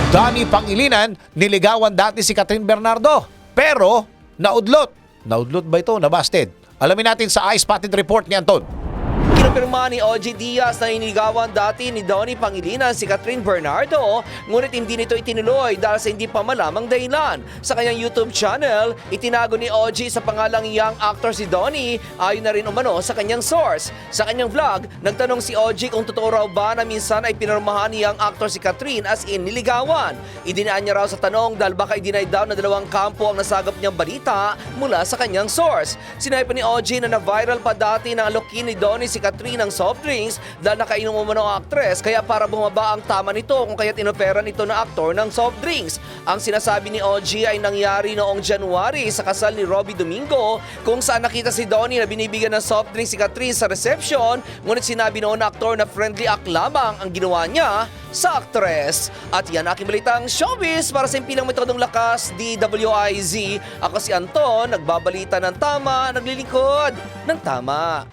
Donnie Pangilinan, niligawan dati si Catherine Bernardo. Pero, naudlot. Naudlot ba ito? Nabasted. Alamin natin sa Eye Spotted Report ni Anton. Kinumpirma ni OG Diaz na iniligawan dati ni Donnie Pangilinan si Catherine Bernardo, ngunit hindi nito itinuloy dahil sa hindi pa malamang dahilan. Sa kanyang YouTube channel, itinago ni OG sa pangalang young actor si Donnie, ayon na rin umano sa kanyang source. Sa kanyang vlog, nagtanong si OG kung totoo raw ba na minsan ay pinirmahan ni young actor si Catherine as in niligawan. Idinaan niya raw sa tanong dahil baka i-deny daw na dalawang kampo ang nasagap niyang balita mula sa kanyang source. Sinabi pa ni OG na na-viral pa dati ng alokin ni Donnie si Catherine ng soft drinks dahil nakainom umano ang actress, kaya para bumaba ang tama nito kung kaya't inoferan nito na aktor ng soft drinks. Ang sinasabi ni OG ay nangyari noong January sa kasal ni Robbie Domingo, kung saan nakita si Donnie na binibigyan ng soft drinks si Catherine sa reception, ngunit sinabi noon na aktor na friendly act lamang ang ginawa niya sa actress. At yan aking balitang showbiz para sa impilang metodong lakas, DWIZ. Ako si Anton, nagbabalita ng tama, naglilingkod ng tama.